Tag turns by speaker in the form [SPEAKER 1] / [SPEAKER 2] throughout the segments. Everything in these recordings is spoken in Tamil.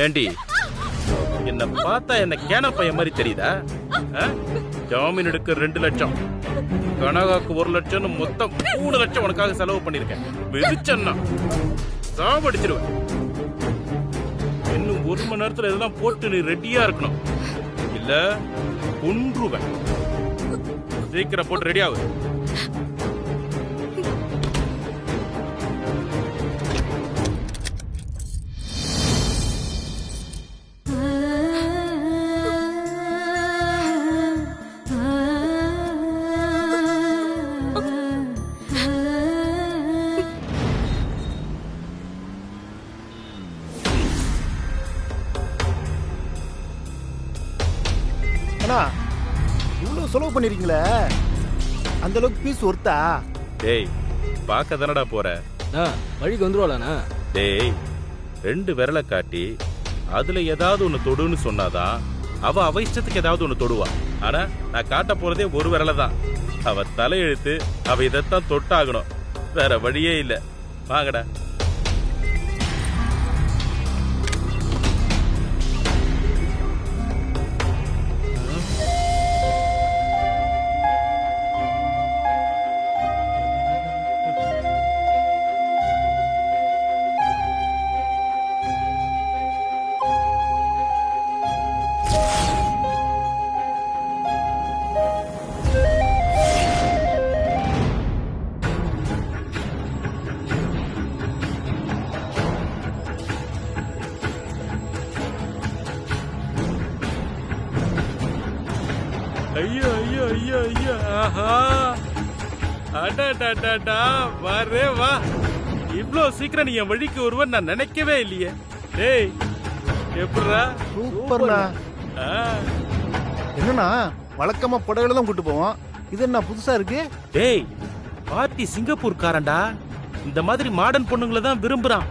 [SPEAKER 1] ஏண்டி என்ன பார்த்தா என்ன கேன பையன் மாதிரி தெரியுதா? ஜாமீன் எடுக்க 2 லட்சம், கனகாக்கு 1 லட்சம், மொத்தம் 3 லட்சம் உனக்காக செலவு பண்ணிருக்கேன். விதிச்சன்னா சாவடிச்சிருவேன். இன்னும் 1 மணி நேரத்துல இதெல்லாம் போட்டு நீ ரெடியா இருக்கணும், இல்ல கொன்றுவேன். சீக்கிரம் போட்டு ரெடி ஆகு.
[SPEAKER 2] இவ்வளவு செலவு பண்ணிருக்கீங்களே, அந்த அளவுக்கு பீஸ் ஒர்த்தா?
[SPEAKER 1] டேய் பாக்க தானடா போற,
[SPEAKER 3] வழிக்கு வந்துருவாளாண்ணா?
[SPEAKER 1] டேய் 2 விரலை காட்டி அதுல ஏதாவது ஒண்ணு தொடுன்னு சொன்னாதான் அவ இஷ்டத்துக்கு ஏதாவது ஒண்ணு தொடுவா. ஆனா நான் காட்ட போறதே 1 விரலை தான். அவ தலையெழுத்து, அவ இதைத்தான் தொட்டாகணும், வேற வழியே இல்ல. வாங்கடா. ஐயோ ஐயோ ஐயோ ஐயோ, ஆஹா, அடடடடா, வரே வா. இவ்ளோ சீக்கிரம் நீ என் வழிக்கு வருவன்னு நான் நினைக்கவே இல்லையே. டேய் எப்படா?
[SPEAKER 2] சூப்பர்ண்ணா. என்னண்ணா, வழக்கமா புடவையில தான் கூட்டு போவோம், இது என்ன புதுசா இருக்கு?
[SPEAKER 1] டேய் பார்ட்டி சிங்கப்பூர் காரன்டா, இந்த மாதிரி மாடர்ன் பொண்ணுங்களை தான் விரும்புறான்.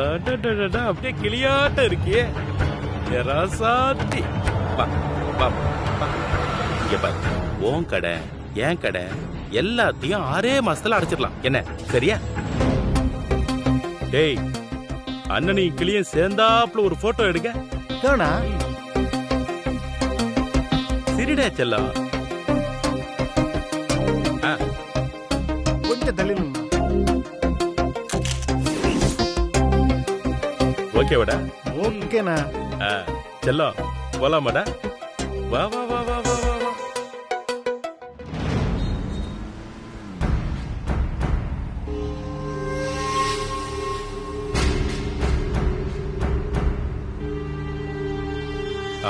[SPEAKER 1] அடடடடா, அப்படியே கிளியாட்ட இருக்கே ராசாத்தி. வா வா வா. இங்க பாரு, உன் கடை என் கடை எல்லாத்தையும் 6 மாசத்துல அடைச்சிடலாம், என்ன சரியா? டேய் அண்ணனையும் கிளியும் சேர்ந்தாப்புல ஒரு போட்டோ எடுங்க. சிரிடா செல்லம்.
[SPEAKER 2] கொஞ்சம் தள்ளி.
[SPEAKER 1] ஓகேவாடா?
[SPEAKER 2] ஓகேண்ணா.
[SPEAKER 1] செல்லம் போலாமாடா? வா வா வா வா வா வா வா.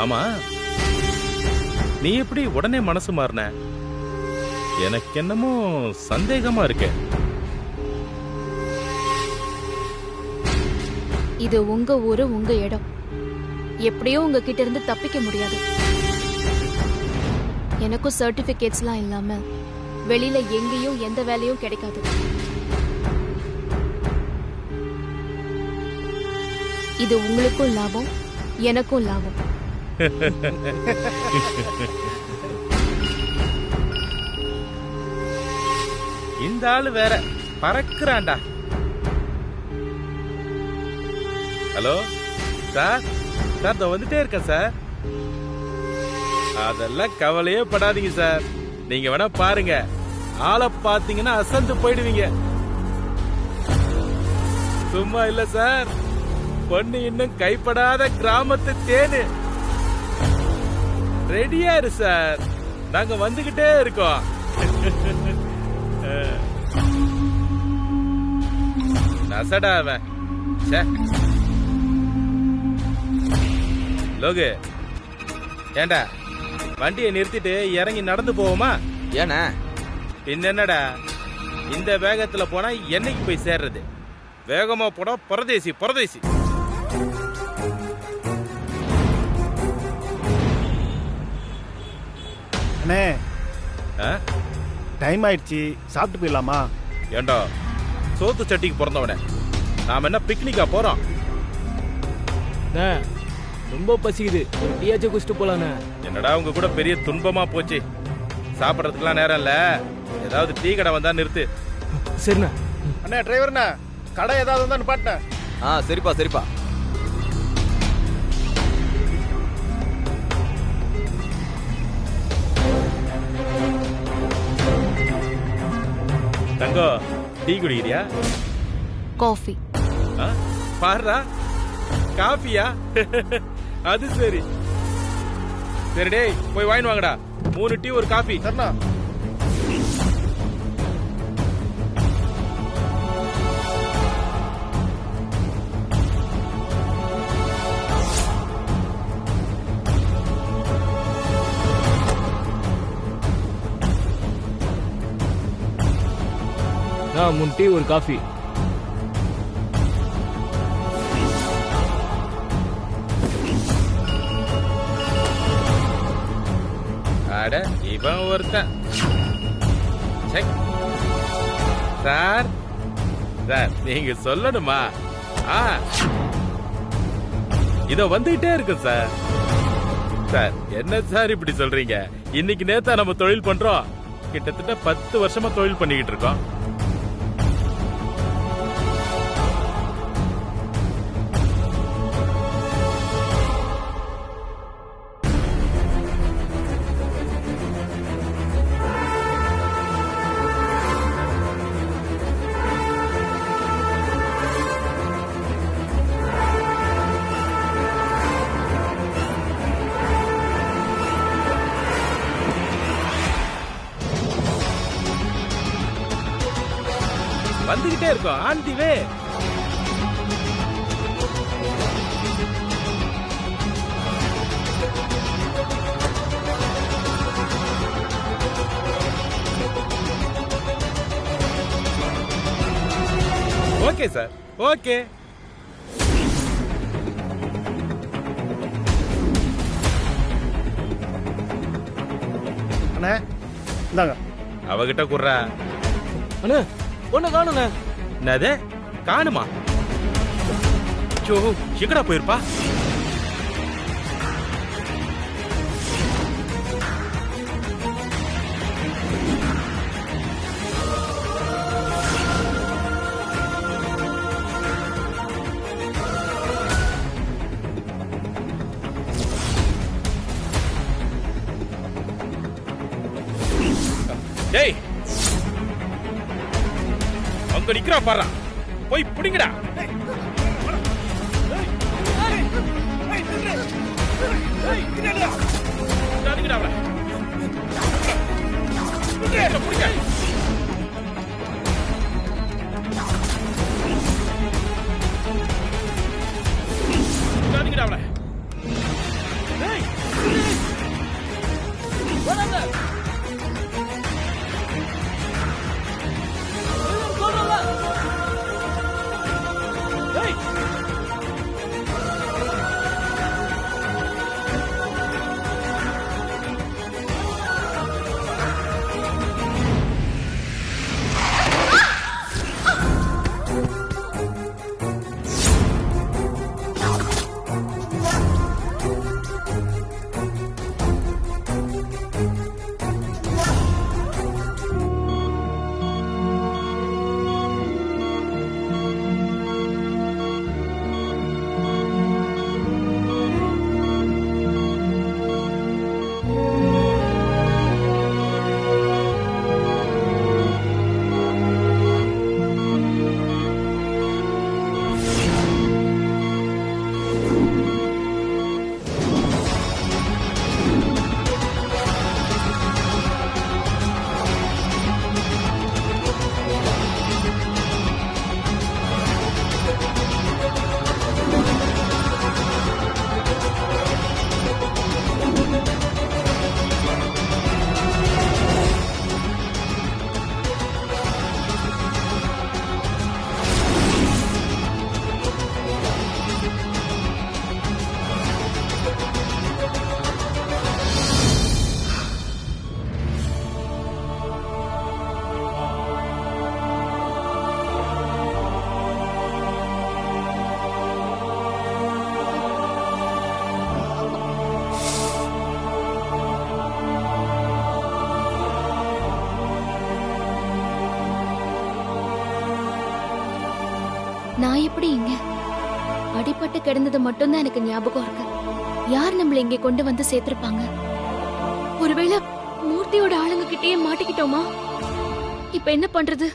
[SPEAKER 1] ஆமா, நீ எப்படி உடனே மனசு மாறின? எனக்கு என்னமோ சந்தேகமா இருக்கு.
[SPEAKER 4] இது உங்க ஊரு, உங்க இடம். எப்படியோ உங்ககிட்ட இருந்து தப்பிக்க முடியாது. எனக்கும் சர்டிபிகேட்ஸ்லாம் இல்லாம வெளியில எங்கேயும் எந்த வேலையும் கிடைக்காது. இது உங்களுக்கும் லாபம், எனக்கும் லாபம்.
[SPEAKER 1] இந்த ஆளு வேற பறக்குறான்டா. ஹலோ சார், சார் வந்துட்டே இருக்கேன் சார். அதெல்லாம் கவலையே படாதீங்க சார், நீங்க வேணா பாருங்க, ஆளை பாத்தீங்கன்னா அசந்து போயிடுவீங்க. சும்மா இல்ல சார், பொண்ணு இன்னும் கைப்படாத கிராமத்து தேனு. ரெடியா இரு சார், நாங்க வந்துகிட்டே இருக்கோம். நசடா அவன். லோகு, ஏண்டா வண்டியை நிறுத்திட்டு இறங்கி நடந்து போவோமா?
[SPEAKER 3] ஏன்னா
[SPEAKER 1] என்னடா இந்த வேகத்துல போனா என்னைக்கு போய் சேர்றது? வேகமா போனா பரதேசி பரதேசி.
[SPEAKER 2] அண்ணே டைம் ஆயிடுச்சு, சாப்பிட்டு போயிடலாமா?
[SPEAKER 1] ஏண்டா சோத்து சட்டிக்கு பிறந்தவனே, நாம என்ன பிக்னிக்கா போறோம்?
[SPEAKER 3] ரொம்ப பசிக்குது, ஒரு டீயாச்சும் குடிச்சிட்டு போலானே.
[SPEAKER 1] என்னடா உங்க கூட பெரிய துன்பமா போச்சு, சாப்பிடறதுக்குலாம் நேரம் இல்ல, ஏதாவது டீ கடை வந்தா நிறுத்து.
[SPEAKER 3] சரிண்ணா.
[SPEAKER 2] அண்ணா டிரைவர்ண்ணா, கடை ஏதாவது வந்தா நிப்பாட்டினேன்.
[SPEAKER 5] சரிப்பா சரிப்பா.
[SPEAKER 1] தங்கம் டீ குடிக்கிறியா?
[SPEAKER 4] காஃபி.
[SPEAKER 1] ஆ, பாருடா காஃபியா? அது சரி சரி டேய் போய் வாங்கி வாங்கடா. 3 டீ ஒரு காஃபி.
[SPEAKER 2] சரிண்ணா.
[SPEAKER 3] நான் 3 டீ ஒரு காஃபி.
[SPEAKER 1] அட இவன் ஒருத்தன். சை. சார் சார் நீங்க சொல்லணுமா? இதோ வந்துகிட்டே இருக்கு சார். சார் என்ன சார் இப்படி சொல்றீங்க? இன்னைக்கு நேத்தா நம்ம தொழில் பண்றோம். கிட்டத்தட்ட 10 வருஷமா தொழில் பண்ணிக்கிட்டு இருக்கோம். வந்துகிட்டே இருக்கோம். On the way. Okay sir okay.
[SPEAKER 2] அண்ணே இந்தாங்க.
[SPEAKER 1] அவகிட்ட குர்றா.
[SPEAKER 3] அண்ணா ஒண்ணு காணுண்ணே.
[SPEAKER 1] என்னது காணுமா? எங்கடா போயிருப்பா? டேய் அங்க நிக்கிறா பாரு. போய் பிடிங்கடா.
[SPEAKER 4] நான் எப்படி இங்க? அடிபட்டு கிடந்தது மட்டும்தான் எனக்கு ஞாபகம் இருக்கு. யார் நம்மள இங்க கொண்டு வந்து சேர்த்திருப்பாங்க? ஒருவேளை மூர்த்தியோட ஆளுங்க கிட்டயே மாட்டிக்கிட்டோமா? இப்ப என்ன பண்றது?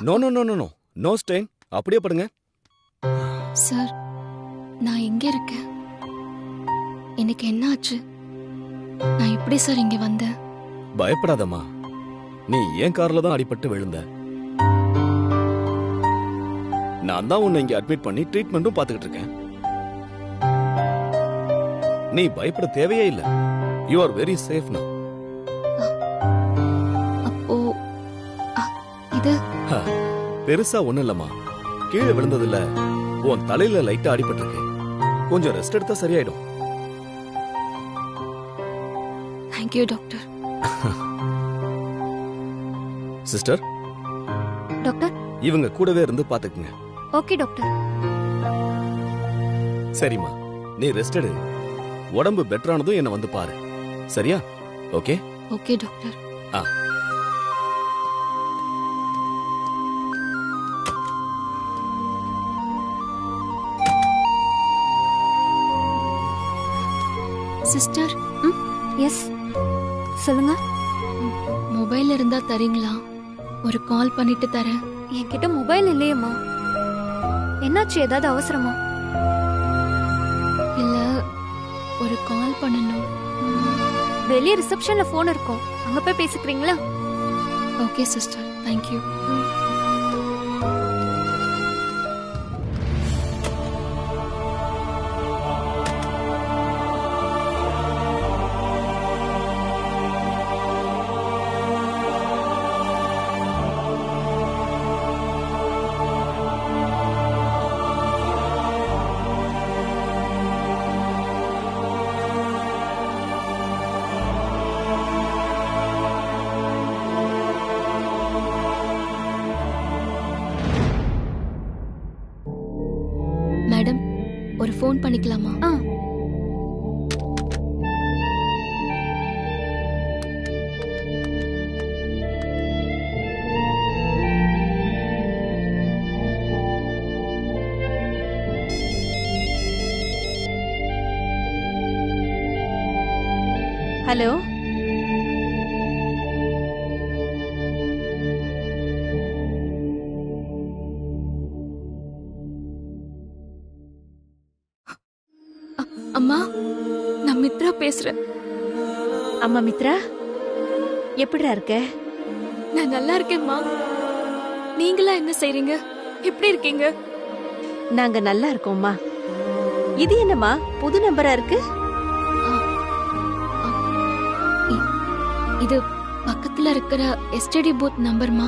[SPEAKER 5] No no no no no no strain. அப்படியே படுங்க.
[SPEAKER 4] சார், நான் எங்க இருக்கேன்? எனக்கு என்ன ஆச்சு? நான் எப்படி சார் இங்க வந்தேன்?
[SPEAKER 5] பயப்படாதம்மா. நீ ஏன் கார்ல தான் அடிபட்டு விழுந்த. நான் தான் உன்னை இங்க அட்மிட் பண்ணி ட்ரீட்மெண்ட்டும் பார்த்துக்கிட்டு இருக்கேன். நீ பயப்பட தேவையே இல்லை. யூ ஆர் வெரி சேஃப் நவ.
[SPEAKER 4] அப்போ இது
[SPEAKER 5] பெருசா ஒண்ணும் இல்லம்மா. கீழே விழுந்ததுல உன் தலையில லைட்டா அடிபட்டிருக்கு. கொஞ்சம் ரெஸ்ட் எடுத்தா சரியாயிடும்.
[SPEAKER 4] Thank you doctor.
[SPEAKER 5] Sister,
[SPEAKER 6] doctor.
[SPEAKER 5] இவங்க கூடவே இருந்து பாத்துக்குங்க.
[SPEAKER 6] Okay doctor.
[SPEAKER 5] சரிம்மா, நீ ரெஸ்ட் எடு. உடம்பு பெட்டர் ஆனதும் என்ன வந்து பாரு. சரியா? Okay
[SPEAKER 4] okay doctor.
[SPEAKER 5] ஆ.
[SPEAKER 4] சிஸ்டர்,
[SPEAKER 6] எஸ், சொல்லுங்க.
[SPEAKER 4] மொபைல் இருந்தா தரீங்களா? ஒரு கால் பண்ணிட்டு தரேன்.
[SPEAKER 6] என்கிட்ட மொபைல் இல்லையம்மா. என்னாச்சு? ஏதாவது அவசரமா?
[SPEAKER 4] இல்ல, ஒரு கால் பண்ணணும்.
[SPEAKER 6] வெளியே ரிசப்ஷன்ல போன் இருக்கும், அங்க போய் பேசிக்கிறீங்களா?
[SPEAKER 4] Okay sister, thank you. மேடம், ஒரு ஃபோன் பண்ணிக்கலாமா?
[SPEAKER 6] ஹலோ.
[SPEAKER 4] அம்மா, நான் மித்ரா பேசுறேன்.
[SPEAKER 6] அம்மா மித்ரா, எப்படிடா இருக்க?
[SPEAKER 4] நான் நல்லா இருக்கேன்மா. நீங்களா என்ன செய்றீங்க? எப்படி இருக்கீங்க?
[SPEAKER 6] நாங்க நல்லா இருக்கோம்மா. இது என்னம்மா புது நம்பரா இருக்கு?
[SPEAKER 4] இது பக்கத்துல இருக்கிற எஸ்டிடி பூத் நம்பர்மா.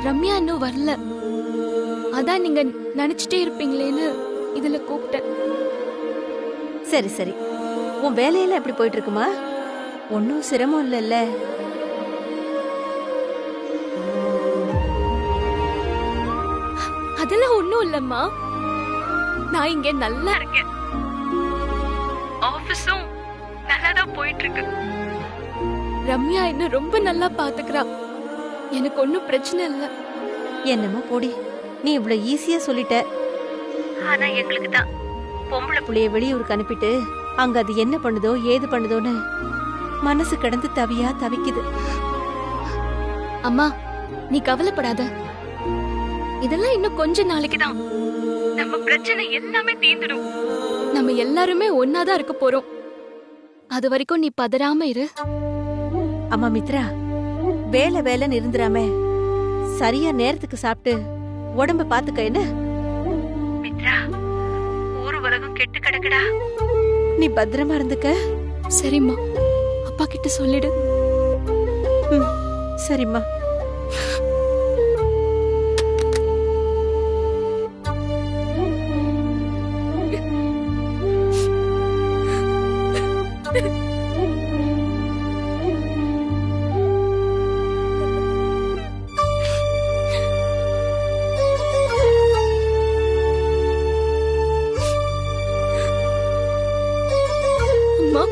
[SPEAKER 4] ரம்யா இன்னும் வரல. அதான் நீங்க நினைச்சிட்டே இருப்பீங்களேன்னு இதுல கூப்பிட்டேன்.
[SPEAKER 6] சரி சரி. உன் வேலையெல்லாம் எப்படி போயிட்டு இருக்குமா? ஒன்னும் சிரமம் இல்லைல்ல?
[SPEAKER 4] அதெல்லாம் ஒண்ணும் இல்லம்மா. நான் இங்க நல்லா இருக்கேன். ஆபீஸும் நல்லாதான் போயிட்டு இருக்கு. ரம்யா என்ன ரொம்ப நல்லா பாத்துக்கிறா. எனக்கு ஒன்னும் பிரச்சனை இல்ல.
[SPEAKER 6] என்னமோ போடி, நீ இவ்வளவு ஈஸியா சொல்லிட்ட. ஆனா எங்களுக்கு தான் பொம்பளை புள்ளைய வெளியூருக்கு அனுப்பிட்டு அங்க அது என்ன பண்ணுதோ ஏது பண்ணுதோன்னு மனசு கிடந்து தவியா தவிக்குது.
[SPEAKER 4] அம்மா, நீ கவலைப்படாத. இதெல்லாம் இன்னும் கொஞ்ச நாளைக்கு தான். நம்ம பிரச்சனை எல்லாமே தீர்ந்துடும். நம்ம எல்லாருமே ஒன்னாதான் இருக்க போறோம். அது வரைக்கும் நீ பதறாம இரு.
[SPEAKER 6] அம்மா மித்ரா, வேலை வேலைன்னு இருந்துராம சரியா நேரத்துக்கு சாப்பிட்டு உடம்ப பாத்துக்க. என்ன மித்ரா, ஊரு உலகம் கெட்டு கிடக்குடா. நீ பத்திரமா இருந்துக்க.
[SPEAKER 4] சரிம்மா, அப்பா கிட்ட சொல்லிடு.
[SPEAKER 6] சரிம்மா.
[SPEAKER 4] அம்மா,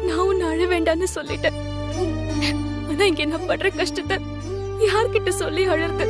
[SPEAKER 4] நான் உன்னை அழ வேண்டான்னு சொல்லிட்டேன். ஆனா இங்க நான் படுற கஷ்டத்தை யார்கிட்ட சொல்லி அழறது?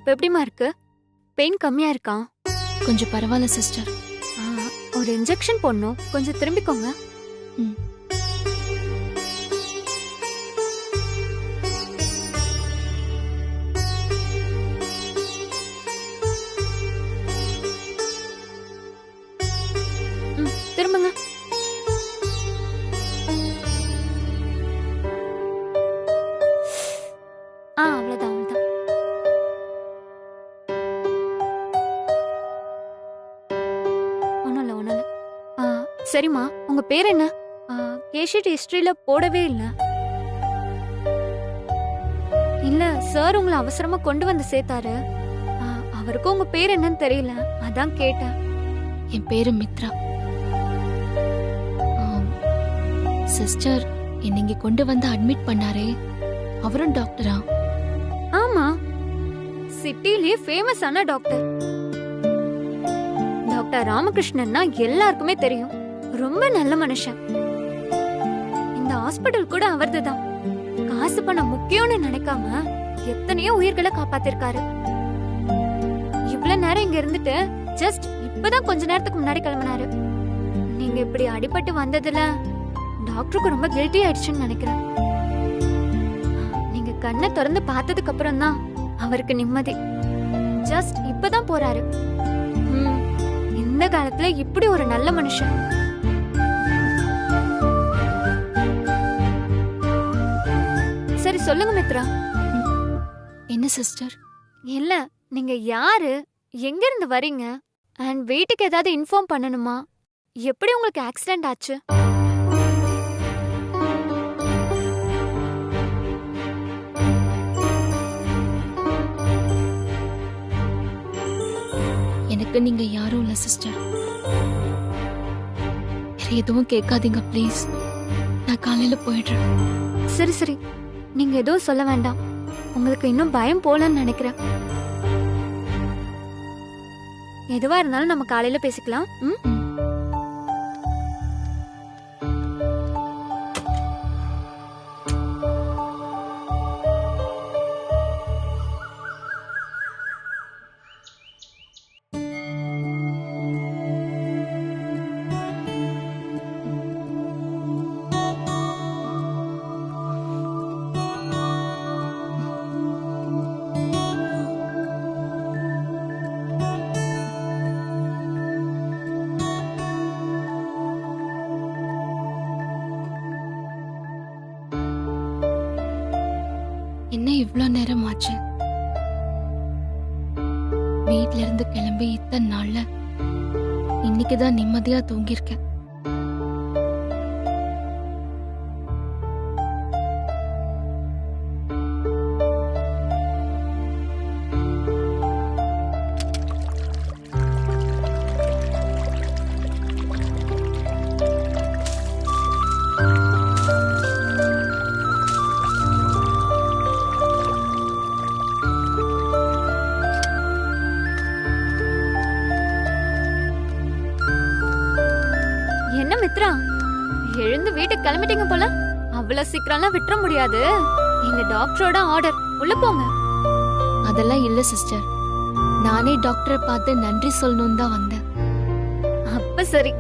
[SPEAKER 7] இப்ப எப்படிமா இருக்கு? பெயின் கம்மியா இருக்கா?
[SPEAKER 4] கொஞ்சம் பரவாயில்ல சிஸ்டர்.
[SPEAKER 7] ஒரு இன்ஜெக்ஷன் போடணும், கொஞ்சம் திரும்பிக்கோங்க.
[SPEAKER 4] ம்.
[SPEAKER 7] திரும்புங்க. அவ்வளவுதான் அவ்வளவுதான். ஒண்ணும் இல்ல. சரிம்மா, உங்க பேர் என்ன? கேஷிட் ஹிஸ்டரியில போடவே இல்ல. இல்ல சார் உங்களை அவசரமா கொண்டு வந்து சேர்த்தாரு. அவருக்கும் உங்க பேர் என்னன்னு தெரியல, அதான் கேட்டேன்.
[SPEAKER 4] என் பேரு மித்ரா. சிஸ்டர், என்னை இங்க கொண்டு வந்து அட்மிட் பண்ணாரே, அவரும் டாக்டரா?
[SPEAKER 7] ஆமா, சிட்டிலேயே ஃபேமஸான டாக்டர். டாக்டர் ராமகிருஷ்ணன்னா எல்லாருக்குமே தெரியும். ரொம்ப நல்ல மனுஷன். இந்த ஹாஸ்பிடல் கூட அவர்துதான். காசு பணம் முக்கியம்னு நினைக்காம எத்தனையோ உயிர்களை காப்பாத்திருக்காரு. இவ்வளவு நேரம் இங்க இருந்துட்டு ஜஸ்ட் இப்பதான் கொஞ்ச நேரத்துக்கு முன்னாடி கிளம்பினாரு. நீங்க இப்படி அடிபட்டு வந்ததுல டாக்டருக்கு ரொம்ப கில்ட்டி ஆயிடுச்சுன்னு நினைக்கிறேன். நீங்க கண்ணை திறந்து பார்த்ததுக்கு அப்புறம் தான் அவருக்கு நிம்மதி. ஜஸ்ட் இப்பதான் போறாரு. இந்த காலத்துல இப்படி ஒரு நல்ல மனுஷன். சரி சொல்லுங்க மித்ரா.
[SPEAKER 4] என்ன சிஸ்டர்?
[SPEAKER 7] இல்ல, நீங்க யாரு, எங்க இருந்து வரீங்க, அண்ட் வீட்டுக்கு ஏதாவது இன்ஃபார்ம் பண்ணணுமா? எப்படி உங்களுக்கு ஆக்சிடென்ட் ஆச்சு?
[SPEAKER 4] எனக்கு நீங்க யாரும் இல்ல சிஸ்டர். வேற எதுவும் கேட்காதீங்க ப்ளீஸ். நான் காலையில போயிடுறேன்.
[SPEAKER 7] சரி சரி, நீங்க எதுவும் சொல்ல வேண்டாம். உங்களுக்கு இன்னும் பயம் போலன்னு நினைக்கிறேன். எதுவா இருந்தாலும் நம்ம காலையில பேசிக்கலாம்.
[SPEAKER 4] என்ன இவ்ளோ நேரம் ஆச்சு? வீட்ல இருந்து கிளம்பி இத்தனை நாள்ல இன்னைக்குதான் நிம்மதியா தூங்கியிருக்கேன்.
[SPEAKER 7] என்ன மித்ரா, எழுந்து வீட்டுக்கு கிளம்பிட்டீங்க போல. அவ்வளவு சீக்கிரம்லாம் விட்டுற முடியாது. எங்க டாக்டரோட ஆர்டர். உள்ள போங்க.
[SPEAKER 4] அதெல்லாம் இல்ல சிஸ்டர். நானே டாக்டரை பார்த்து நன்றி சொல்லணும்னு தான் வந்தேன்.
[SPEAKER 7] அப்ப சரி.